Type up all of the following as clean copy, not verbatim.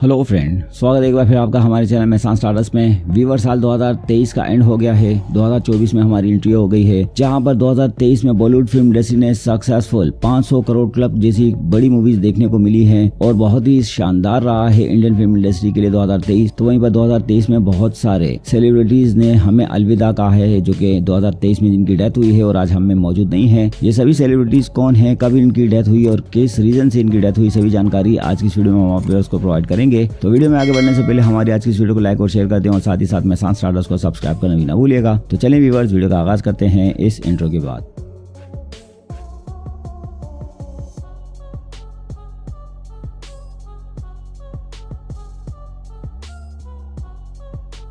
Hello friend, स्वागत है एक बार फिर आपका हमारे चैनल में सांस स्टार्टअप्स में। वीवर साल 2023 का एंड हो गया है। 2024 में हमारी एंट्री हो गई है, जहां पर 2023 में बॉलीवुड फिल्म इंडस्ट्री ने सक्सेसफुल 500 करोड़ क्लब जैसी बड़ी मूवीज देखने को मिली है और बहुत ही शानदार रहा है इंडियन फिल्म इंडस्ट्री के लिए 2023। तो वहीं पर 2023 में बहुत सारे सेलिब्रिटीज ने हमें अलविदा कहा है, जो कि 2023 में जिनकी डेथ हुई है और आज हम में मौजूद नहीं है। ये सभी सेलिब्रिटीज कौन है, कब इनकी डेथ हुई और किस रीजन से इनकी डेथ हुई, सभी जानकारी आज की इस वीडियो में हम आप व्यूअर्स को प्रोवाइड करेंगे। तो वीडियो में आगे बढ़ने से पहले हमारी आज की इस वीडियो को लाइक और शेयर कर दें और साथ ही साथ में सांस स्टार्टअप्स को सब्सक्राइब करना भी ना भूलिएगा। तो चलिए व्यूअर्स, वीडियो का आगाज करते हैं इस इंट्रो के बाद।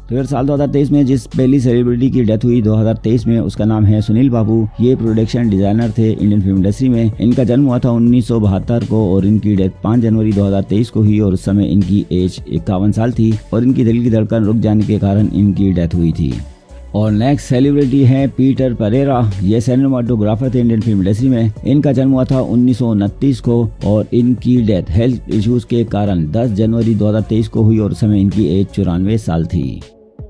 तो यार साल 2023 में जिस पहली सेलिब्रिटी की डेथ हुई 2023 में, उसका नाम है सुनील बाबू। ये प्रोडक्शन डिजाइनर थे इंडियन फिल्म इंडस्ट्री में। इनका जन्म हुआ था 1972 को और इनकी डेथ 5 जनवरी 2023 को हुई और उस समय इनकी एज 51 साल थी और इनकी दिल की धड़कन रुक जाने के कारण इनकी डेथ हुई थी। और नेक्स्ट सेलिब्रिटी है पीटर परेरा। ये सिनेमाटोग्राफर थे इंडियन फिल्म इंडस्ट्री में। इनका जन्म हुआ था 1929 को और इनकी डेथ हेल्थ इश्यूज के कारण 10 जनवरी 2023 को हुई और उस समय इनकी एज 94 साल थी।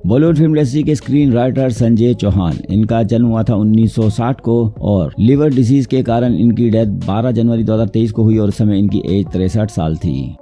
बॉलीवुड फिल्म इंडस्ट्री के स्क्रीन राइटर संजय चौहान। इनका जन्म हुआ था 1960 को और लिवर डिसीज के कारण इनकी डेथ 12 जनवरी 2023 को हुई और उस समय इनकी एज 63 साल थी।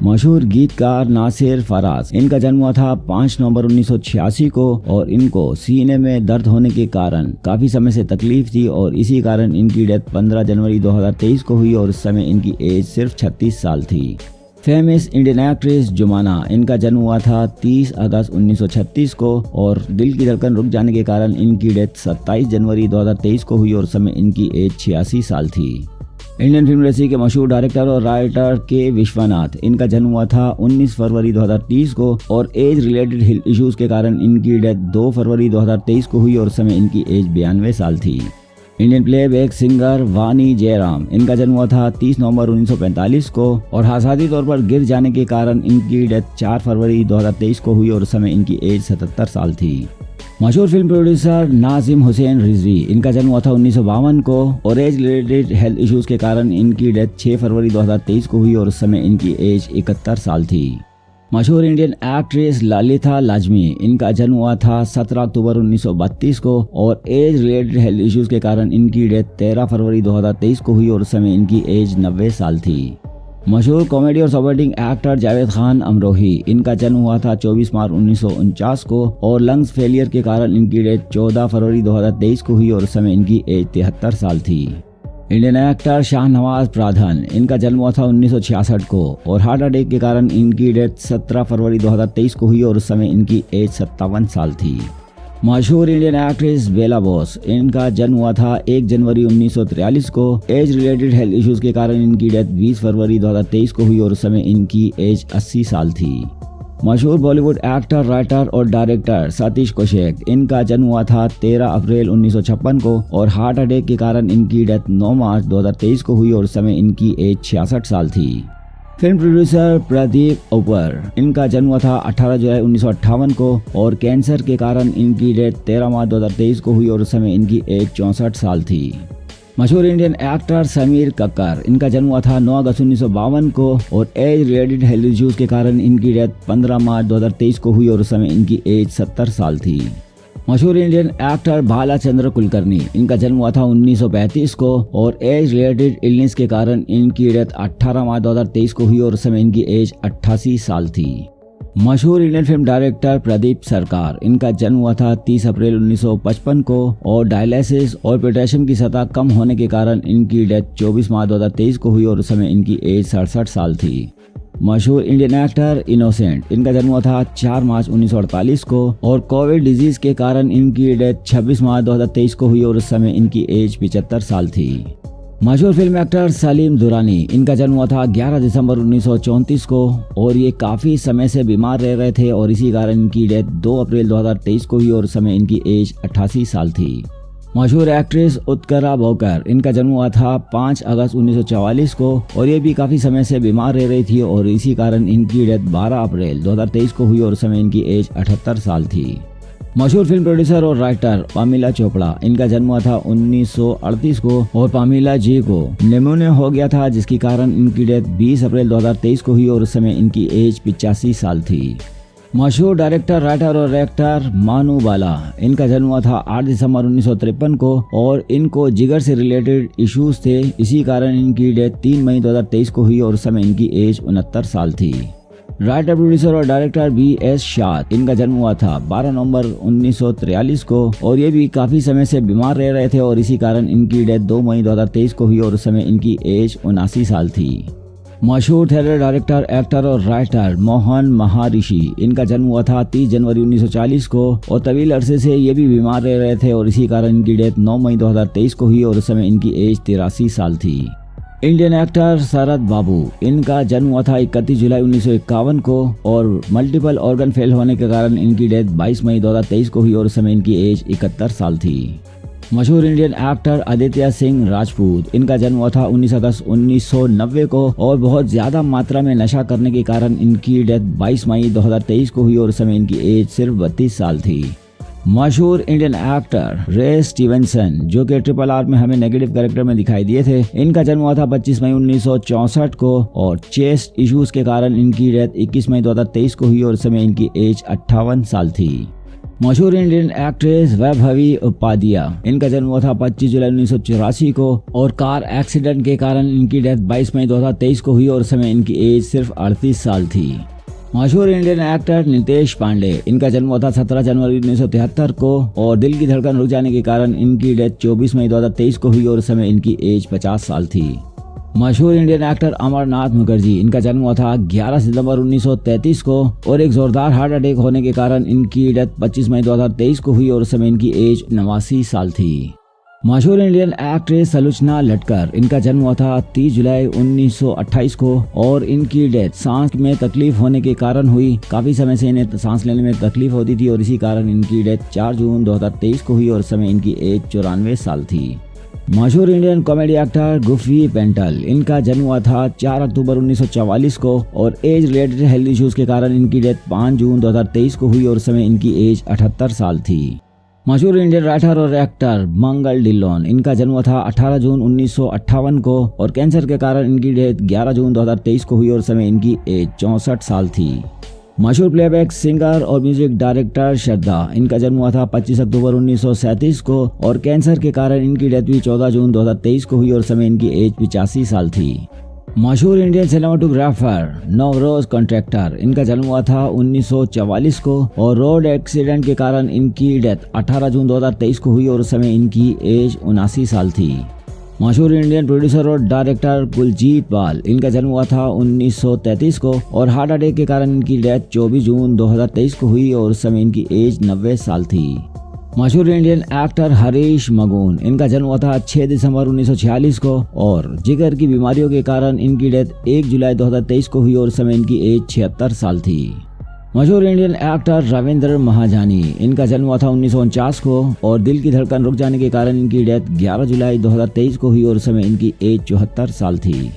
मशहूर गीतकार नासिर फराज। इनका जन्म हुआ था 5 नवंबर 1986 को और इनको सीने में दर्द होने के कारण काफी समय से तकलीफ थी और इसी कारण इनकी डेथ 15 जनवरी 2023 को हुई और उस समय इनकी एज सिर्फ 36 साल थी। Famous Indian actress Jumana. इनका जन्म हुआ था 30 अगस्त 1936 को और दिल की धड़कन रुक जाने के कारण इनकी डेथ 27 जनवरी 2023 को हुई और उस समय इनकी एज 86 साल थी। इंडियन फिल्म इंडस्ट्री के मशहूर डायरेक्टर और राइटर के विश्वनाथ। इनका जन्म हुआ था 19 फरवरी 2030 को और एज रिलेटेड हेल्थ इश्यूज के कारण इनकी डेथ 2 फरवरी 2023 को हुई और उस समय इनकी एज 92 साल थी। इंडियन प्लेबैक सिंगर वानी जयराम। इनका जन्म हुआ था 30 नवंबर 1945 को और हादसाती तौर पर गिर जाने के कारण इनकी डेथ 4 फरवरी 2023 को हुई और उस समय इनकी एज 77 साल थी। मशहूर फिल्म प्रोड्यूसर नाजिम हुसैन रिजवी। इनका जन्म हुआ था 1952 को और एज रिलेटेड हेल्थ इश्यूज के कारण इनकी डेथ 6 फरवरी 2023 को हुई और उस समय इनकी एज 71 साल थी। मशहूर इंडियन एक्ट्रेस ललिता लाजमी। इनका जन्म हुआ था 17 अक्टूबर 1932 को और एज रिलेटेड हेल्थ इश्यूज के कारण इनकी डेथ 13 फरवरी 2023 को हुई और उस समय इनकी एज 90 साल थी। मशहूर कॉमेडी और सपोर्टिंग एक्टर जावेद खान अमरोही। इनका जन्म हुआ था 24 मार्च 1949 को और लंग्स फेलियर के कारण इनकी डेथ 14 फरवरी 2023 को हुई और उस समय इनकी एज 73 साल थी। Indian actor Shahnawaz Pradhan. इनका जन्म हुआ था 1966 को और हार्ट अटैक के कारण इनकी डेथ 17 फरवरी 2023 को हुई और उस समय इनकी एज 57 साल थी। मशहूर इंडियन एक्ट्रेस बेला बोस। इनका जन्म हुआ था 1 जनवरी 1943 को। एज रिलेटेड हेल्थ इश्यूज के कारण इनकी डेथ 20 फरवरी 2023 को हुई और उस समय इनकी एज 80 साल थी। मशहूर बॉलीवुड एक्टर, राइटर और डायरेक्टर सतीश कौशिक। इनका जन्म हुआ था 13 अप्रैल 1956 को और हार्ट अटैक के कारण इनकी डेथ 9 मार्च 2023 को हुई और उस समय इनकी एज 66 साल थी। फिल्म प्रोड्यूसर प्रदीप ओपर। इनका जन्म हुआ था 18 जुलाई 1958 को और कैंसर के कारण इनकी डेथ 13 मार्च 2023 को हुई और उस समय इनकी एज 64 साल थी। मशहूर इंडियन एक्टर समीर कक्कर। इनका जन्म हुआ था 9 अगस्त 1952 को और एज रिलेटेड हेल्थ इश्यूज के कारण इनकी डेथ 15 मार्च 2023 को हुई और उस समय इनकी एज 70 साल थी। मशहूर इंडियन एक्टर भालाचंद्र कुलकर्णी। इनका जन्म हुआ था 1935 को और एज रिलेटेड इलनेस के कारण इनकी डेथ 18 मार्च 2023 को हुई और उस समय इनकी एज 88 साल थी। मशहूर इंडियन फिल्म डायरेक्टर प्रदीप सरकार। इनका जन्म हुआ था 30 अप्रैल 1955 को और डायलिसिस और पोटेशियम की सतह कम होने के कारण इनकी डेथ 24 मार्च 2023 को हुई और उस समय इनकी एज 67 साल थी। मशहूर इंडियन एक्टर इनोसेंट। इनका जन्म हुआ था 4 मार्च 1948 को और कोविड डिजीज के कारण इनकी डेथ 26 मार्च 2023 को हुई और उस समय इनकी एज 75 साल थी। मशहूर फिल्म एक्टर सलीम दुरानी। इनका जन्म हुआ था 11 दिसंबर 1934 को और ये काफी समय से बीमार रह रहे थे और इसी कारण इनकी डेथ 2 अप्रैल 2023 को हुई और उस समय इनकी एज 88 साल थी। मशहूर एक्ट्रेस उत्करा बोकर। इनका जन्म हुआ था 5 अगस्त 1944 को और ये भी काफी समय से बीमार रह रही थी और इसी कारण इनकी डेथ 12 अप्रैल 2023 को हुई और उस समय इनकी एज 78 साल थी। मशहूर फिल्म प्रोड्यूसर और राइटर पामिला चोपड़ा, इनका जन्म हुआ था 1938 को और पामिला जी को निमोनिया हो गया था, जिसके कारण इनकी डेथ 20 अप्रैल 2023 को हुई और उस समय इनकी एज 85 साल थी। मशहूर डायरेक्टर, राइटर और एक्टर मानू बाला, इनका जन्म हुआ था 8 दिसंबर 1953 को और इनको जिगर से रिलेटेड इश्यूज थे, इसी कारण इनकी डेथ 3 मई 2023 को हुई और उस समय इनकी एज 69 साल थी। राइटर, प्रोड्यूसर और डायरेक्टर B.S. शाद, इनका जन्म हुआ था 12 नवंबर 1943 को और ये भी काफी समय से बीमार रह रहे थे और इसी कारण इनकी डेथ 2 मई 2023 को हुई और उस समय इनकी एज 79 साल थी। मशहूर थिएटर डायरेक्टर, एक्टर और राइटर मोहन महारिषि, इनका जन्म हुआ था 30 जनवरी 1940 को और तवील अरसे से ये भी बीमार रह रहे थे और इसी कारण इनकी डेथ 9 मई 2023 को हुई और उस समय इनकी एज 83 साल थी। इंडियन एक्टर शरद बाबू, इनका जन्म हुआ था 31 जुलाई 1951 को और मल्टीपल ऑर्गन फेल होने के कारण इनकी डेथ 22 मई 2023 को हुई और उस समय इनकी एज 71 साल थी। मशहूर इंडियन एक्टर आदित्य सिंह राजपूत, इनका जन्म हुआ था 19 अगस्त 1990 को और बहुत ज्यादा मात्रा में नशा करने के कारण इनकी डेथ 22 मई 2023 को हुई और उस समय इनकी एज सिर्फ 32 साल थी। मशहूर इंडियन एक्टर रे स्टीवेंसन, जो कि RRR में हमें नेगेटिव कैरेक्टर में दिखाई दिए थे, इनका जन्म हुआ था 25 मई 1964 को और चेस्ट इश्यूज के कारण इनकी डेथ 21 मई 2023 को हुई और उस समय इनकी एज 58 साल थी। मशहूर इंडियन एक्ट्रेस वैभवी उपाध्याय, इनका जन्म हुआ था 25 जुलाई 1984 को और कार एक्सीडेंट के कारण इनकी डेथ 22 मई 2023 को हुई और उस समय इनकी एज सिर्फ 38 साल थी। मशहूर इंडियन एक्टर नितेश पांडे, इनका जन्म हुआ था 17 जनवरी 1973 को और दिल की धड़कन रुक जाने के कारण इनकी डेथ 24 मई 2023 को हुई और उस समय इनकी एज 50 साल थी। मशहूर इंडियन एक्टर अमरनाथ मुखर्जी, इनका जन्म हुआ था 11 सितंबर 1933 को और एक जोरदार हार्ट अटैक होने के कारण इनकी डेथ 25 मई 2023 को हुई और उस समय इनकी एज 89 साल थी। मशहूर इंडियन एक्ट्रेस सलोचना लटकर, इनका जन्म हुआ था 30 जुलाई 1928 को और इनकी डेथ सांस में तकलीफ होने के कारण हुई। काफी समय से इन्हें सांस लेने में तकलीफ होती थी और इसी कारण इनकी डेथ 4 जून 2023 को हुई और उस समय इनकी एज 94 साल थी। मशहूर Indian comedy actor goofy Paintal, इनका जन्म हुआ था 4 अक्टूबर 1944 को और एज रिलेटेड हेल्थ इश्यूज के कारण इनकी डेथ 5 जून 2023 को हुई और उस समय इनकी एज 78 साल थी। मशहूर इंडियन राइटर और एक्टर मंगल डिल्लोन, इनका जन्म हुआ था 18 जून 1958 को और कैंसर के कारण इनकी डेथ 11 जून 2023 को हुई और समय इनकी एज 64 साल थी। मशहूर प्लेबैक सिंगर और म्यूजिक डायरेक्टर श्रद्धा, इनका जन्म हुआ था 25 अक्टूबर 1937 को और कैंसर के कारण इनकी डेथ भी 14 जून 2023 को हुई और समय इनकी एज 85 साल थी। मशहूर इंडियन सिनेमाटोग्राफर नवरोज कॉन्ट्रैक्टर, इनका जन्म हुआ था 1944 को और रोड एक्सीडेंट के कारण इनकी डेथ 18 जून 2023 को हुई और उस समय इनकी एज 79 साल थी। मशहूर इंडियन प्रोड्यूसर और डायरेक्टर कुलजीत पाल, इनका जन्म हुआ था 1933 को और हार्ट अटैक के कारण इनकी डेथ 24 जून 2023 को हुई और उस समय इनकी एज 90 साल थी। मशहूर इंडियन एक्टर हरीश मगून, इनका जन्म हुआ था 6 दिसंबर 1946 को और जिगर की बीमारियों के कारण इनकी डेथ 1 जुलाई 2023 को हुई और उस समय इनकी एज 76 साल थी। मशहूर इंडियन एक्टर रविंद्र महाजानी, इनका जन्म हुआ था 1949 को और दिल की धड़कन रुक जाने के कारण इनकी डेथ 11 जुलाई 2023 को हुई और उस समय इनकी एज 74 साल थी।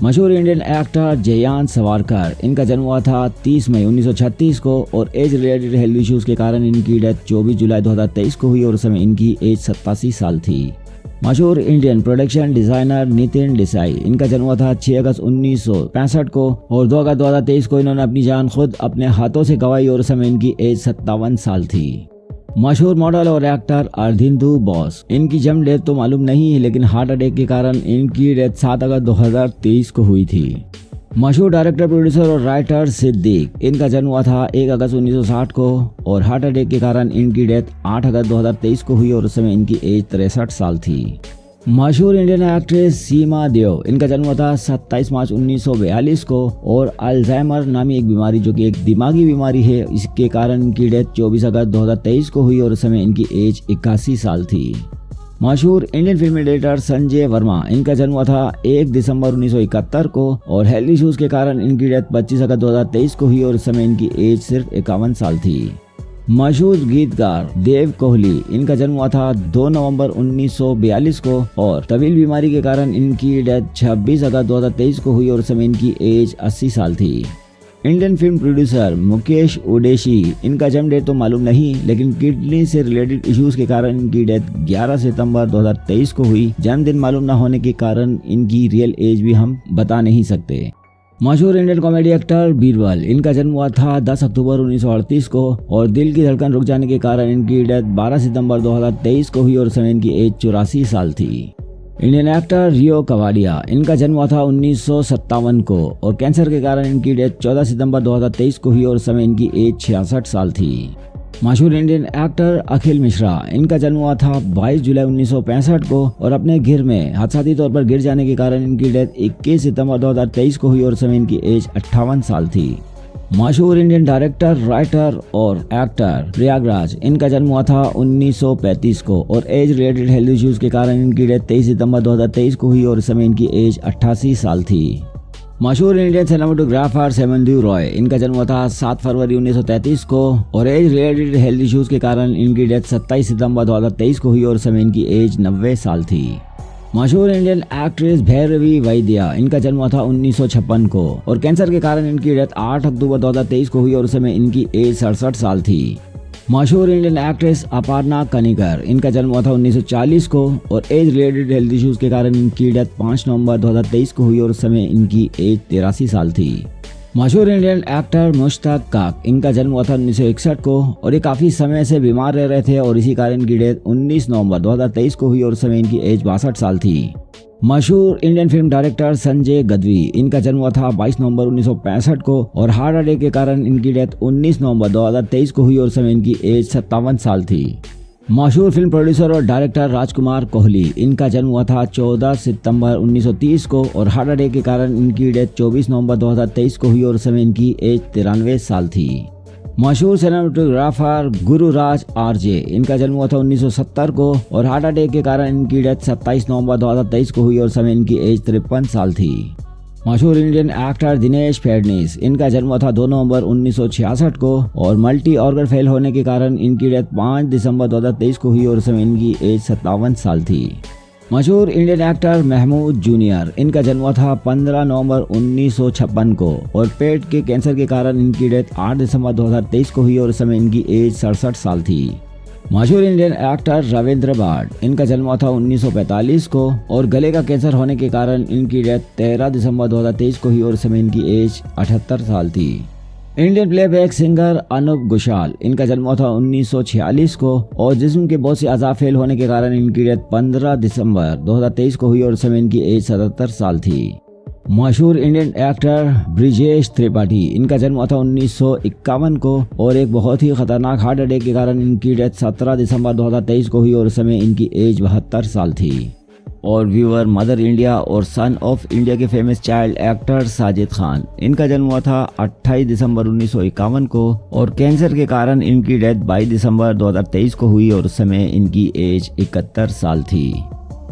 मशहूर इंडियन एक्टर जयंत सवारकर, इनका जन्म हुआ था 30 मई 1936 को और एज रिलेटेड हेल्थ इश्यूज के कारण इनकी डेथ 24 जुलाई 2023 को हुई और उस समय इनकी एज 87 साल थी। मशहूर Indian production designer Nitin Desai, इनका जन्म हुआ था 6 अगस्त 1965 को और 2 अगस्त 2023 को इन्होंने अपनी जान खुद अपने हाथों से गंवाई और उस समय इनकी एज 57 साल थी। मशहूर मॉडल और एक्टर अर्धिंदु बॉस, इनकी जन्म डेट तो मालूम नहीं है लेकिन हार्ट अटैक के कारण इनकी डेथ 7 अगस्त 2023 को हुई थी। मशहूर डायरेक्टर, प्रोड्यूसर और राइटर सिद्दीक, इनका जन्म हुआ था 1 अगस्त 1960 को और हार्ट अटैक के कारण इनकी डेथ 8 अगस्त 2023 को हुई और उस समय इनकी एज 63 साल थी। मशहूर इंडियन एक्ट्रेस सीमा देव, इनका जन्म हुआ था 27 मार्च 1942 को और अल्जाइमर नामी एक बीमारी जो कि एक दिमागी बीमारी है, इसके कारण इनकी डेथ 24 अगस्त 2023 को हुई और उस समय इनकी एज 81 साल थी। मशहूर Indian film editor Sanjay Verma, इनका जन्म हुआ था 1 दिसंबर 1971 को और हेल्थ इश्यूज के कारण इनकी डेथ 25 अगस्त 2023 को हुई और उस समय इनकी एज सिर्फ 51 साल थी। मशहूर गीतकार देव कोहली, इनका जन्म हुआ था 2 नवंबर 1942 को और तवील बीमारी के कारण इनकी डेथ 26 अगस्त 2023 को हुई और उस समय इनकी एज 80 साल थी। इंडियन फिल्म प्रोड्यूसर मुकेश ओडेशी, इनका जन्म डेट तो मालूम नहीं, लेकिन किडनी से रिलेटेड इश्यूज के कारण इनकी डेथ 11 सितंबर 2023 को हुई। जन्मदिन मालूम न होने के कारण इनकी रियल एज भी हम बता नहीं सकते। मशहूर इंडियन कॉमेडी एक्टर बीरबल, इनका जन्म हुआ था 10 अक्टूबर 1938 को और दिल की धड़कन रुक जाने के कारण इनकी डेथ 12 सितंबर 2023 को हुई और समय इनकी एज 84 साल थी। इंडियन एक्टर रियो कवाडिया, इनका जन्म हुआ था 1957 को और कैंसर के कारण इनकी डेथ 14 सितंबर 2023 को हुई और समय इनकी एज 66 साल थी। मशहूर इंडियन एक्टर अखिल मिश्रा, इनका जन्म हुआ था 22 जुलाई 1965 को और अपने घर में हादसाती तौर पर गिर जाने के कारण इनकी डेथ 21 सितंबर 2023 को हुई और समय इनकी एज 58 साल थी। मशहूर इंडियन डायरेक्टर, राइटर और एक्टर प्रयागराज, इनका जन्म हुआ था 1935 को और एज रिलेटेड हेल्थ इश्यूज के कारण इनकी डेथ 23 सितंबर 2023 को हुई और समय इनकी एज 88 साल थी। मशहूर इंडियन सिनेमाटोग्राफर सेमंदू रॉय, इनका जन्म हुआ था 7 फरवरी 1933 को और एज रिलेटेड हेल्थ इश्यूज के कारण इनकी डेथ 27 सितंबर 2023 को हुई और समय इनकी एज 90 साल थी। मशहूर इंडियन एक्ट्रेस भैरवी वैद्या, इनका जन्म हुआ था 1956 को और कैंसर के कारण इनकी डेथ 8 अक्टूबर 2023 को हुई और समय इनकी एज 67 साल थी। मशहूर इंडियन एक्ट्रेस अपर्णा कनिकर, इनका जन्म हुआ था 1940 को और एज रिलेटेड हेल्थ इश्यूज के कारण इनकी डेथ 5 नवंबर 2023 को हुई और समय इनकी एज 83 साल थी। मशहूर इंडियन एक्टर मुश्ताक काक, इनका जन्म हुआ था 1961 को और ये काफी समय से बीमार रह रहे थे और इसी कारण इनकी डेथ 19 नवंबर 2023 को हुई और समय इनकी एज 62 साल थी। मशहूर Indian film director Sanjay Gadhvi, इनका जन्म हुआ था 22 नवंबर 1965 को और हार्ट अटैक के कारण इनकी डेथ 19 नवंबर 2023 को हुई और समय इनकी एज 57 साल थी। मशहूर फिल्म प्रोड्यूसर और डायरेक्टर राजकुमार कोहली, इनका जन्म हुआ था 14 सितंबर 1930 को और हार्ट अटैक के कारण इनकी डेथ 24 नवंबर 2023 को हुई और समय इनकी एज 93 साल थी। मशहूर सिनेमाटोग्राफर गुरुराज आरजे, इनका जन्म हुआ था 1970 को और हार्ट अटैक के कारण इनकी डेथ 27 नवंबर 2023 को हुई और समय इनकी एज 53 साल थी। मशहूर इंडियन एक्टर दिनेश फडणवीस, इनका जन्म हुआ था 2 नवंबर 1966 को और मल्टी ऑर्गन फेल होने के कारण इनकी डेथ 5 दिसंबर 2023 को हुई और समय इनकी एज 57 साल थी। मशहूर इंडियन एक्टर महमूद जूनियर, इनका जन्म हुआ था 15 नवंबर 1956 को और पेट के कैंसर के कारण इनकी डेथ 8 दिसंबर 2023 को हुई और समय इनकी एज 67 साल थी। मशहूर इंडियन एक्टर रविंद्र भाट, इनका जन्म हुआ था 1945 को और गले का कैंसर होने के कारण इनकी डेथ 13 दिसंबर 2023 को हुई और समय इनकी एज 78 साल थी। Indian playback singer Anup Ghoshal, इनका जन्म हुआ था 1946 को और जिस्म के बहुत से अज़ा फेल होने के कारण इनकी डेथ 15 दिसंबर 2023 को हुई और समय इनकी एज 77 साल थी। मशहूर इंडियन एक्टर ब्रिजेश त्रिपाठी, इनका जन्म हुआ था 1951 को और एक बहुत ही खतरनाक हार्ट अटैक के कारण इनकी डेथ 17 दिसंबर 2023 को हुई और समय इनकी एज 72 साल थी। और व्यूअर, मदर इंडिया और सन ऑफ इंडिया के famous child actor Sajid Khan, इनका जन्म हुआ था 28 दिसंबर 1951 को और कैंसर के कारण इनकी डेथ 22 दिसंबर 2023 को हुई और समय इनकी एज 71 साल थी।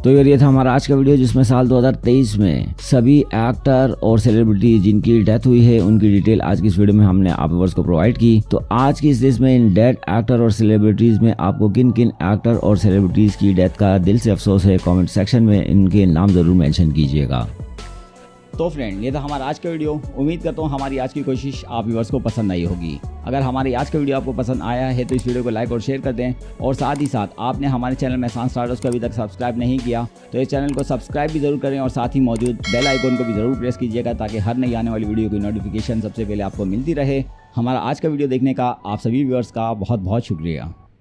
तो ये था हमारा आज का वीडियो, जिसमें साल 2023 में सभी एक्टर और सेलिब्रिटी जिनकी डेथ हुई है उनकी डिटेल आज की इस वीडियो में हमने आप व्यूअर्स को प्रोवाइड की। तो आज की इस लिस्ट में इन डेड एक्टर और सेलिब्रिटीज में आपको किन किन एक्टर और सेलिब्रिटीज की डेथ का दिल से अफसोस है, कमेंट सेक्शन में इनके नाम जरूर मेंशन कीजिएगा। तो फ्रेंड, ये था हमारा आज का वीडियो। उम्मीद करता हूँ हमारी आज की कोशिश आप व्यूअर्स को पसंद आई होगी। अगर हमारी आज का वीडियो आपको पसंद आया है तो इस वीडियो को लाइक और शेयर कर दें और साथ ही साथ आपने हमारे चैनल मेहसान स्टार्टर्स को अभी तक सब्सक्राइब नहीं किया तो इस चैनल को सब्सक्राइब भी जरूर करें और साथ ही मौजूद बेल आइकन को भी जरूर प्रेस कीजिएगा ताकि हर नई आने वाली वीडियो की नोटिफिकेशन सबसे पहले आपको मिलती रहे। हमारा आज का वीडियो देखने का आप सभी व्यूअर्स का बहुत बहुत शुक्रिया।